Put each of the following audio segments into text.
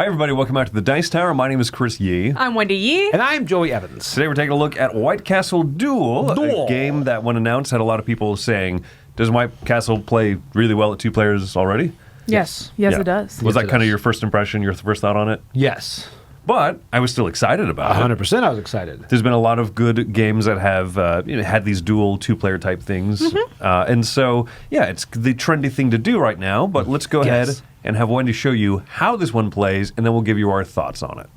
Hi, everybody. Welcome back to the Dice Tower. My name is Chris Yee. I'm Wendy Yee. And I'm Joey Evans. Today we're taking a look at White Castle Duel, a game that, when announced, had a lot of people saying, does White Castle play really well at two players already? Yes, Yeah. it does. Was Yes, that it kind of does. your first impression, your first thought on it? Yes. But I was still excited about it. 100% I was excited. There's been a lot of good games that have had these dual two-player type things. And so, yeah, it's the trendy thing to do right now. But let's go ahead and have Wendy show you how this one plays, and then we'll give you our thoughts on it.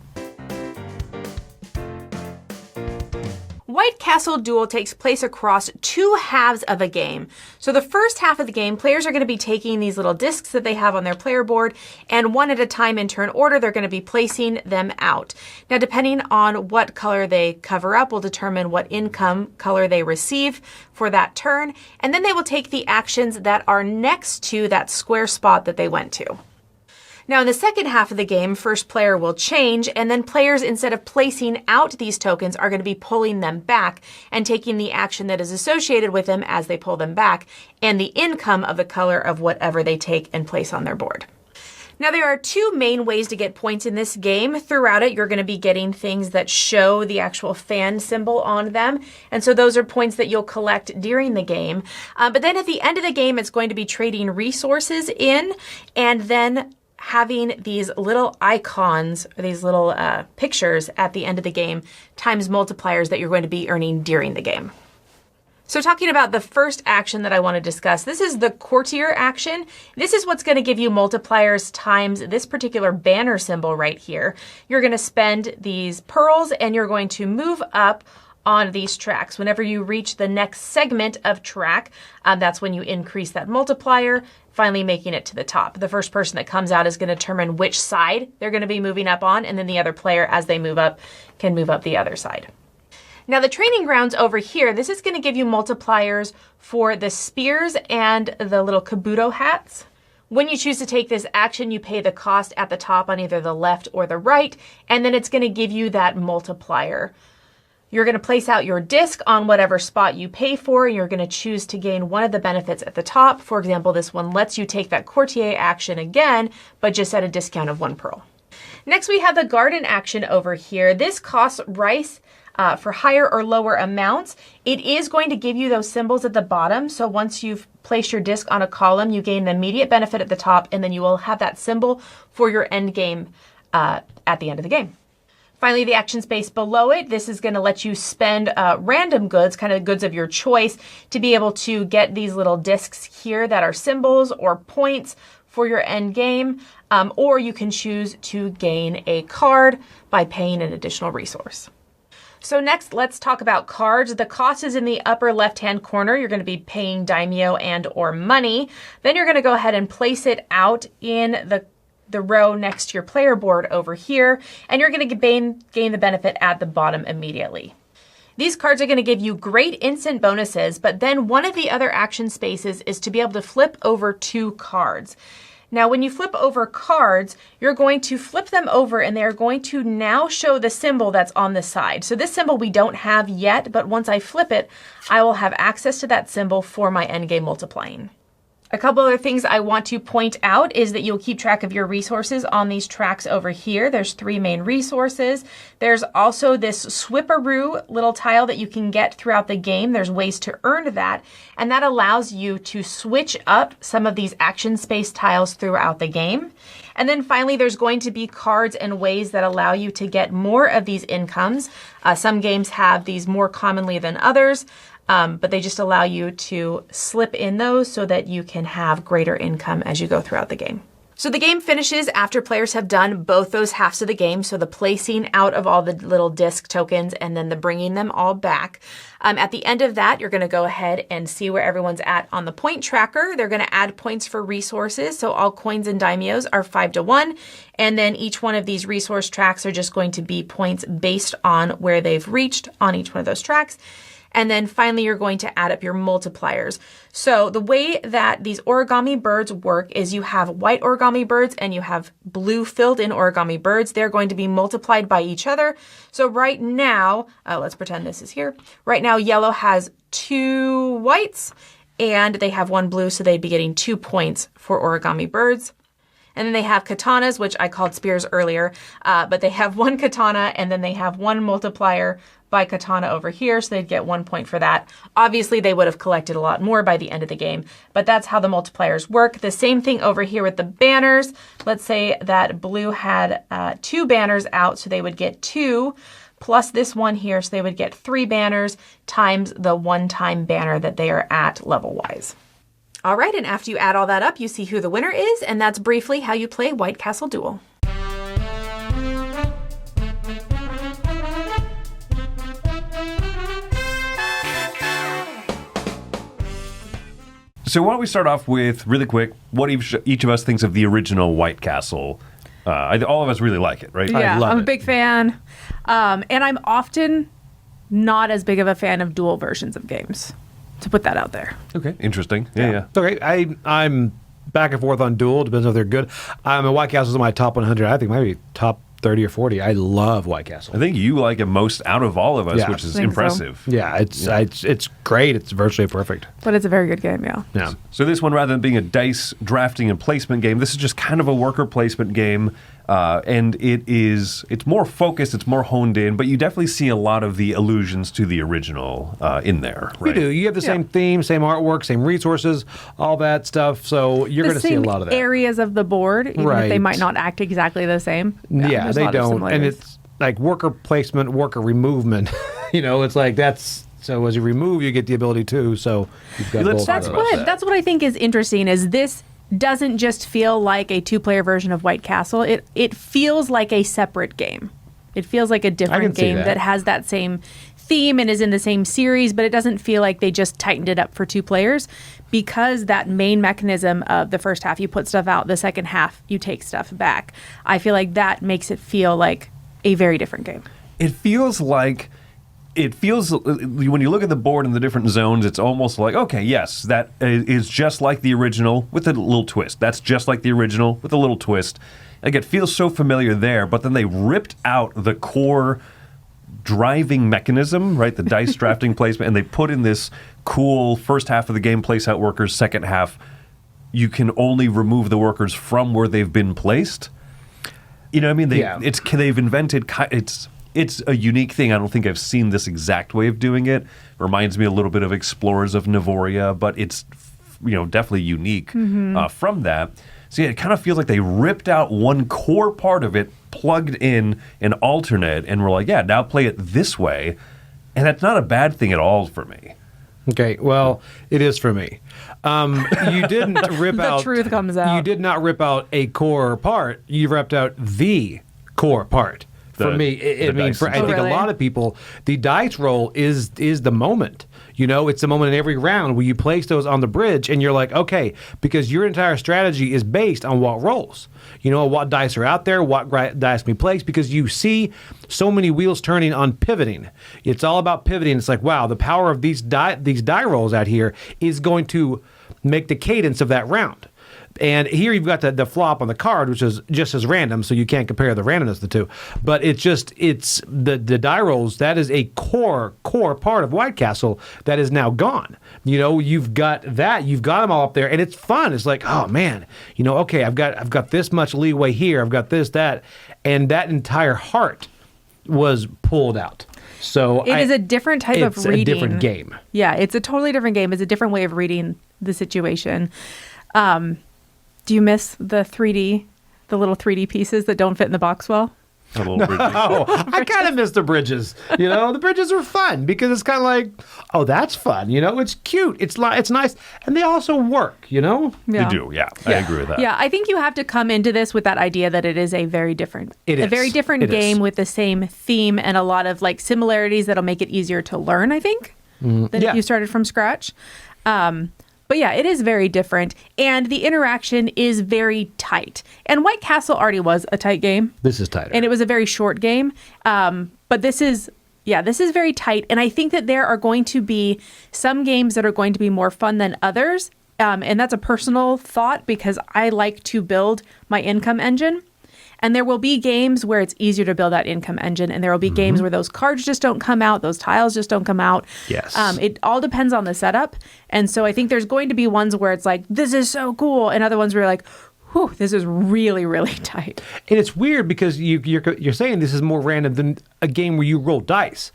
White Castle Duel takes place across two halves of a game. So the first half of the game, players are going to be taking these little discs that they have on their player board, and one at a time in turn order, they're going to be placing them out. Now, depending on what color they cover up will determine what income color they receive for that turn, and then they will take the actions that are next to that square spot that they went to. Now, in the second half of the game, first player will change, and then players, instead of placing out these tokens, are going to be pulling them back and taking the action that is associated with them as they pull them back, and the income of the color of whatever they take and place on their board. Now, there are two main ways to get points in this game. Throughout it, you're going to be getting things that show the actual fan symbol on them. And so those are points that you'll collect during the game. But then at the end of the game, it's going to be trading resources in, and then having these little icons, or these little pictures at the end of the game, times multipliers that you're going to be earning during the game. So talking about the first action that I want to discuss, this is the courtier action. This is what's going to give you multipliers times this particular banner symbol right here. You're going to spend these pearls and you're going to move up on these tracks. Whenever you reach the next segment of track, that's when you increase that multiplier, finally making it to the top. The first person that comes out is going to determine which side they're going to be moving up on, and then the other player, as they move up, can move up the other side. Now, the training grounds over here, this is going to give you multipliers for the spears and the little kabuto hats. When you choose to take this action, you pay the cost at the top on either the left or the right, and then it's going to give you that multiplier. You're going to place out your disc on whatever spot you pay for, and you're going to choose to gain one of the benefits at the top. For example, this one lets you take that courtier action again, but just at a discount of 1 pearl. Next, we have the garden action over here. This costs rice for higher or lower amounts. It is going to give you those symbols at the bottom. So once you've placed your disc on a column, you gain the immediate benefit at the top, and then you will have that symbol for your end game at the end of the game. Finally, the action space below it, this is going to let you spend random goods, kind of goods of your choice, to be able to get these little discs here that are symbols or points for your end game, or you can choose to gain a card by paying an additional resource. So next, let's talk about cards. The cost is in the upper left-hand corner. You're going to be paying daimyo and or money. Then you're going to go ahead and place it out in the row next to your player board over here, and you're going to gain the benefit at the bottom immediately. These cards are going to give you great instant bonuses, but then one of the other action spaces is to be able to flip over 2 cards. Now, when you flip over cards, you're going to flip them over and they're going to now show the symbol that's on the side. So this symbol we don't have yet, but once I flip it, I will have access to that symbol for my endgame multiplying. A couple other things I want to point out is that you'll keep track of your resources on these tracks over here. There's 3 main resources. There's also this swipperoo little tile that you can get throughout the game. There's ways to earn that, and that allows you to switch up some of these action space tiles throughout the game. And then finally, there's going to be cards and ways that allow you to get more of these incomes. Some games have these more commonly than others. But they just allow you to slip in those so that you can have greater income as you go throughout the game. So the game finishes after players have done both those halves of the game, so the placing out of all the little disc tokens and then the bringing them all back. At the end of that, you're going to go ahead and see where everyone's at on the point tracker. They're going to add points for resources, so all coins and daimyos are 5-1, and then each one of these resource tracks are just going to be points based on where they've reached on each one of those tracks. And then finally, you're going to add up your multipliers. So the way that these origami birds work is you have white origami birds and you have blue filled in origami birds. They're going to be multiplied by each other. So right now, let's pretend this is here. Right now, yellow has 2 whites and they have 1 blue, so they'd be getting 2 points for origami birds. And then they have katanas, which I called spears earlier, but they have one katana and then they have one multiplier by katana over here, so they'd get 1 point for that. Obviously, they would have collected a lot more by the end of the game, but that's how the multipliers work. The same thing over here with the banners. Let's say that blue had 2 banners out, so they would get 2, plus this one here, so they would get 3 banners times the one-time banner that they are at level-wise. All right, and after you add all that up, you see who the winner is, and that's briefly how you play White Castle Duel. So why don't we start off with, really quick, what each of us thinks of the original White Castle. All of us really like it, right? Yeah, I'm it. a big fan. And I'm often not as big of a fan of dual versions of games, to put that out there. Okay, interesting. Yeah. It's okay. I'm back and forth on Duel. Depends if they're good. White Castle's in my top 100. I think maybe top 30 or 40. I love White Castle. I think you like it most out of all of us, Yeah. which is I think so. impressive. Yeah, it's great. It's virtually perfect. But it's a very good game, yeah. Yeah. So this one, rather than being a dice drafting and placement game, this is just kind of a worker placement game. And it's more focused, it's more honed in, but you definitely see a lot of the allusions to the original in there, right? You do. You have the same theme, same artwork, same resources, all that stuff. So you're going to see a lot of that. Areas of the board, even if they Right. might not act exactly the same. Yeah, there's a they lot of don't. And similarities. it's like worker placement, worker removement. It's like that's. So as you remove, you get the ability to. So you've got Let's both talk of about those. that. That's what I think is interesting is this doesn't just feel like a 2-player version of White Castle. It feels like a separate game. It feels like a different see game that. that has that same theme and is in the same series, but it doesn't feel like they just tightened it up for 2 players because that main mechanism of the first half you put stuff out, the second half you take stuff back. I feel like that makes it feel like a very different game. It feels when you look at the board and the different zones, it's almost like, okay, yes, that is just like the original with a little twist. That's just like the original with a little twist. Like, it feels so familiar there, but then they ripped out the core driving mechanism, right? The dice drafting placement, and they put in this cool first half of the game, place out workers, second half, you can only remove the workers from where they've been placed. You know what I mean? They've invented, it's a unique thing. I don't think I've seen this exact way of doing it. Reminds me a little bit of Explorers of Navoria, but it's definitely unique from that. So yeah, it kind of feels like they ripped out one core part of it, plugged in an alternate, and we're like, yeah, now play it this way. And that's not a bad thing at all for me. Okay, well, it is for me. You didn't rip The out. truth comes out. You did not rip out a core part. You ripped out the core part. For The- me, the I mean, dice for I and think stuff. a lot of people, the dice roll is the moment. It's the moment in every round where you place those on the bridge, and you're like, okay, because your entire strategy is based on what rolls. What dice are out there, what dice can be placed, because you see so many wheels turning on pivoting. It's all about pivoting. It's like, wow, the power of these die rolls out here is going to make the cadence of that round. And here you've got the flop on the card, which is just as random, so you can't compare the randomness of the two. But it's the die rolls, that is a core part of White Castle that is now gone. You've got them all up there, and it's fun. It's like, oh man, okay, I've got this much leeway here, I've got this, that, and that entire heart was pulled out. So It is a different type of reading. It's a different game. Yeah, it's a totally different game. It's a different way of reading the situation. Do you miss the little 3D pieces that don't fit in the box well? A little bridging. Oh, I kind of miss the bridges. The bridges are fun because it's kind of like, oh, that's fun. It's cute. It's nice, and they also work. They do, yeah. I agree with that. Yeah, I think you have to come into this with that idea that it is a very different game with the same theme and a lot of similarities that'll make it easier to learn, I think, than if you started from scratch. But yeah, it is very different, and the interaction is very tight. And White Castle already was a tight game. This is tighter. And it was a very short game. But this is very tight. And I think that there are going to be some games that are going to be more fun than others. And that's a personal thought because I like to build my income engine. And there will be games where it's easier to build that income engine. And there will be games where those cards just don't come out. Those tiles just don't come out. Yes. It all depends on the setup. And so I think there's going to be ones where it's like, this is so cool. And other ones where you're like, whew, this is really, really tight. And it's weird because you're saying this is more random than a game where you roll dice.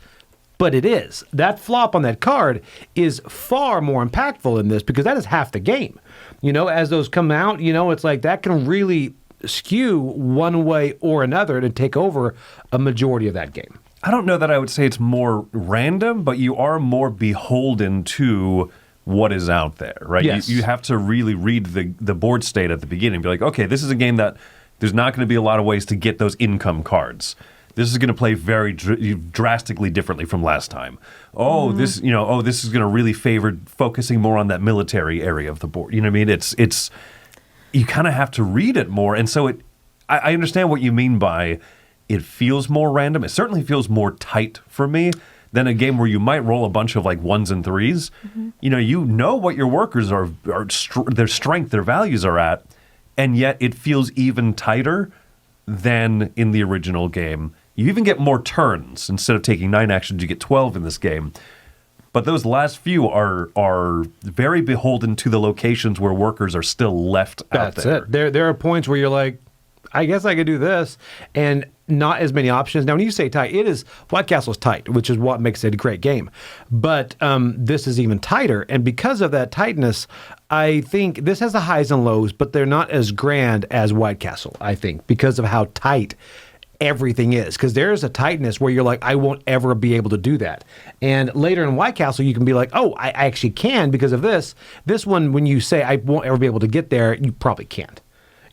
But it is. That flop on that card is far more impactful in this because that is half the game. As those come out, it's like that can really skew one way or another to take over a majority of that game. I don't know that I would say it's more random, but you are more beholden to what is out there, right? Yes. You have to really read the board state at the beginning and be like, okay, this is a game that there's not going to be a lot of ways to get those income cards. This is going to play very drastically differently from last time. This is going to really favor focusing more on that military area of the board. You know what I mean? It's you kind of have to read it more, and so I understand what you mean by it feels more random. It certainly feels more tight for me than a game where you might roll a bunch of like 1s and 3s. Mm-hmm. You know what your workers are their strength, their values are at, and yet it feels even tighter than in the original game. You even get more turns. Instead of taking 9 actions, you get 12 in this game. But those last few are very beholden to the locations where workers are still left out there. That's it. There are points where you're like, I guess I could do this, and not as many options. Now, when you say tight, White Castle is tight, which is what makes it a great game. But this is even tighter, and because of that tightness, I think this has the highs and lows, but they're not as grand as White Castle, I think, because of how tight everything is. Because there's a tightness where you're like, I won't ever be able to do that. And later in White Castle, you can be like, oh, I actually can because of this. This one, when you say I won't ever be able to get there, you probably can't.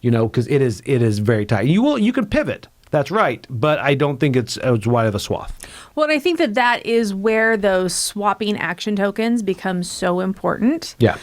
Because it is very tight. You can pivot. That's right, but I don't think it's as wide of a swath. Well, and I think that is where those swapping action tokens become so important. Yeah.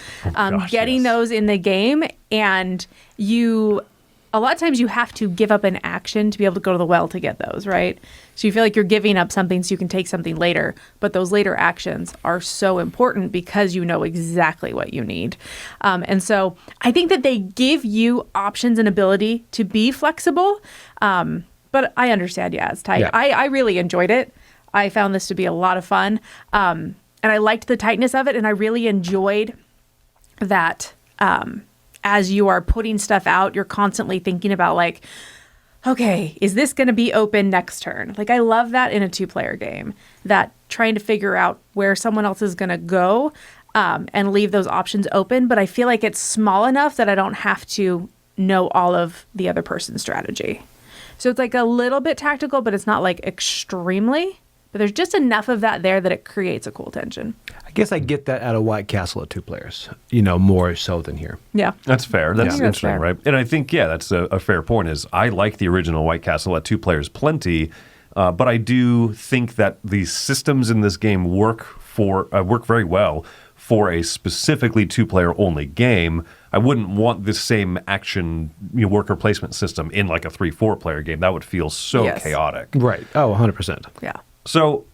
Getting those in the game, and a lot of times you have to give up an action to be able to go to the well to get those, right? So you feel like you're giving up something so you can take something later, but those later actions are so important because you know exactly what you need. And so I think that they give you options and ability to be flexible, but I understand, it's tight. Yeah. I really enjoyed it. I found this to be a lot of fun, and I liked the tightness of it, and I really enjoyed that as you are putting stuff out, you're constantly thinking about like, okay, is this going to be open next turn? Like, I love that in a 2-player game, that trying to figure out where someone else is going to go and leave those options open. But I feel like it's small enough that I don't have to know all of the other person's strategy. So it's like a little bit tactical, but it's not like extremely. But there's just enough of that there that it creates a cool tension. I guess I get that out of White Castle at 2 players, more so than here. Yeah. That's fair. That's interesting, fair. right? And I think, that's a fair point, is I like the original White Castle at 2 players plenty, but I do think that the systems in this game work very well for a specifically 2-player only game. I wouldn't want this same action worker placement system in like a 3-4 player game. That would feel so chaotic. Right. Oh, 100%. Yeah. So,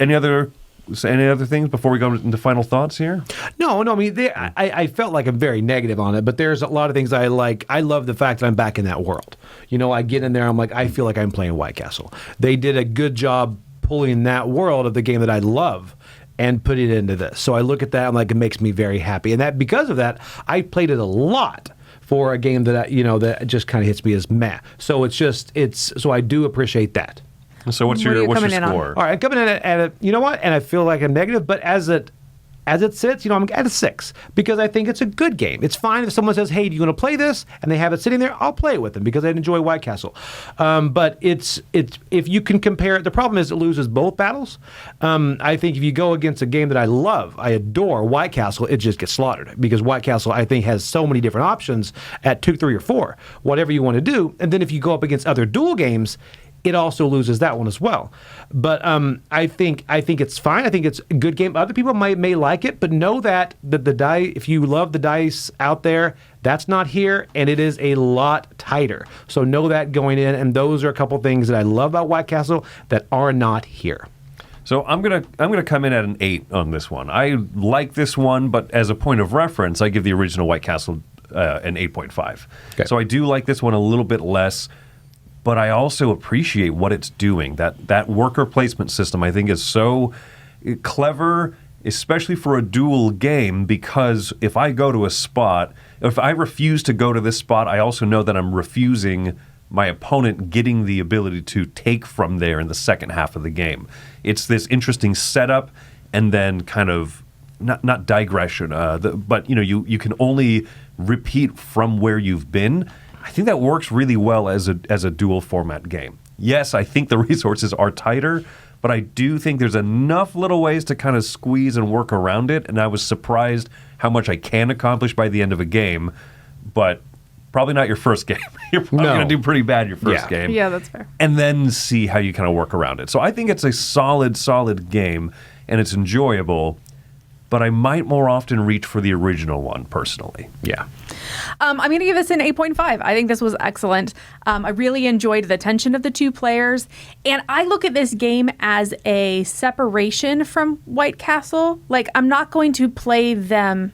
any other things before we go into final thoughts here? No. I mean, I felt like I'm very negative on it, but there's a lot of things I like. I love the fact that I'm back in that world. I get in there, I'm like, I feel like I'm playing White Castle. They did a good job pulling that world of the game that I love and put it into this. So I look at that, I'm like, it makes me very happy. And that because of that, I played it a lot for a game that that just kind of hits me as meh. So so I do appreciate that. So what's your score? All right, I'm coming in at a, and I feel like I'm negative, but as it sits, I'm at a 6 because I think it's a good game. It's fine if someone says, hey, do you want to play this? And they have it sitting there, I'll play it with them because I enjoy White Castle. But it's if you can compare it, the problem is it loses both battles. I think if you go against a game that I love, I adore, White Castle, it just gets slaughtered because White Castle, I think, has so many different options at 2, 3, or 4, whatever you want to do. And then if you go up against other duel games, it also loses that one as well. But I think it's fine. I think it's a good game. Other people may like it, but know that the die, if you love the dice out there, that's not here, and it is a lot tighter. So know that going in, and those are a couple things that I love about White Castle that are not here. So I'm gonna come in at an 8 on this one. I like this one, but as a point of reference, I give the original White Castle an 8.5. Okay. So I do like this one a little bit less. But I also appreciate what it's doing. That worker placement system, I think, is so clever especially for a duel game, because if I go to a spot, if I refuse to go to this spot, I also know that I'm refusing my opponent getting the ability to take from there in the second half of the game. It's this interesting setup and then kind of not digression, but you can only repeat from where you've been. I think that works really well as a dual format game. Yes, I think the resources are tighter, but I do think there's enough little ways to kind of squeeze and work around it, and I was surprised how much I can accomplish by the end of a game, but probably not your first game. You're probably going to do pretty bad your first game. Yeah, that's fair. And then see how you kind of work around it. So I think it's a solid game, and it's enjoyable, but I might more often reach for the original one, personally. Yeah. I'm going to give this an 8.5. I think this was excellent. I really enjoyed the tension of the two players. And I look at this game as a separation from White Castle. Like, I'm not going to play them.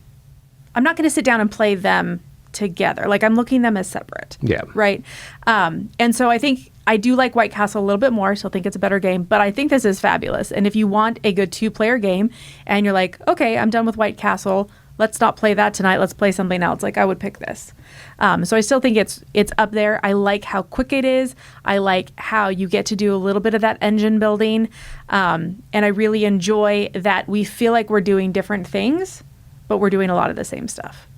I'm not going to sit down and play them together. Like, I'm looking them as separate. Yeah. Right? And so I think I do like White Castle a little bit more. I still think it's a better game. But I think this is fabulous. And if you want a good two-player game and you're like, okay, I'm done with White Castle, let's not play that tonight. Let's play something else. Like, I would pick this. So I still think it's up there. I like how quick it is. I like how you get to do a little bit of that engine building. And I really enjoy that we feel like we're doing different things, but we're doing a lot of the same stuff.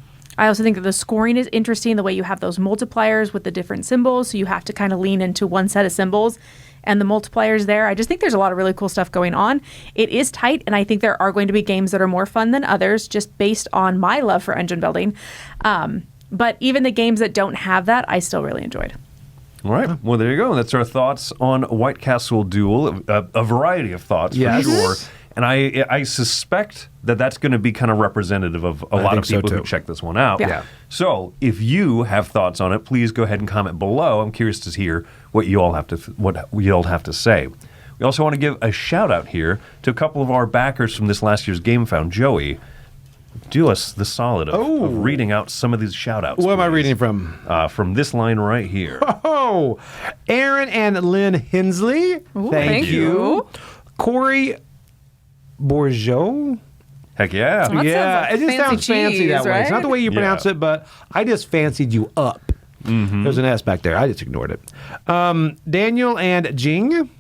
I also think that the scoring is interesting, the way you have those multipliers with the different symbols. So you have to kind of lean into one set of symbols and the multipliers there. I just think there's a lot of really cool stuff going on. It is tight, and I think there are going to be games that are more fun than others just based on my love for engine building. But even the games that don't have that, I still really enjoyed. All right. Well, there you go. That's our thoughts on White Castle Duel. A variety of thoughts, for sure. And I suspect that that's going to be kind of representative of a lot of people who check this one out. Yeah. So if you have thoughts on it, please go ahead and comment below. I'm curious to hear what you all have to say. We also want to give a shout out here to a couple of our backers from this last year's Game Found. Joey, do us the solid of reading out some of these shout outs. What am I reading from? From this line right here. Oh, Aaron and Lynn Hensley. Ooh, thank you. Corey Bourgeot. Heck yeah. That Yeah, it just sounds fancy cheese, that way. It's right? not the way you pronounce it, but I just fancied you up. There's an S back there. I just ignored it. Daniel and Jing,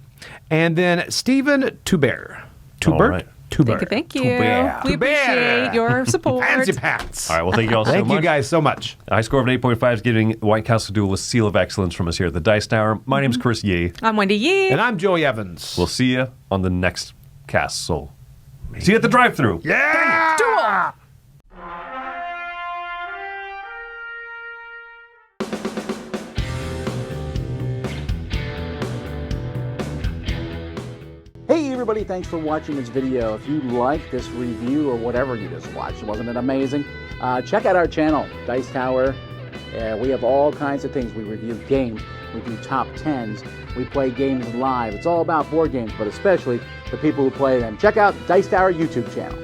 and then Stephen Tubert. All right. Tubert. Thank you. Tubert. We appreciate your support. Fancy pants. All right. Well, thank you all so much. Thank you guys so much. A high score of an 8.5 is giving White Castle Duel a seal of excellence from us here at the Dice Tower. My name's Chris Yee. I'm Wendy Yee. And I'm Joey Evans. We'll see you on the next castle. See you at the drive-thru. Yeah! Duel. Hey everybody, thanks for watching this video. If you like this review or whatever you just watched, wasn't it amazing? Check out our channel, Dice Tower. We have all kinds of things. We review games, we do top 10s, we play games live. It's all about board games, but especially the people who play them. Check out Dice Tower YouTube channel.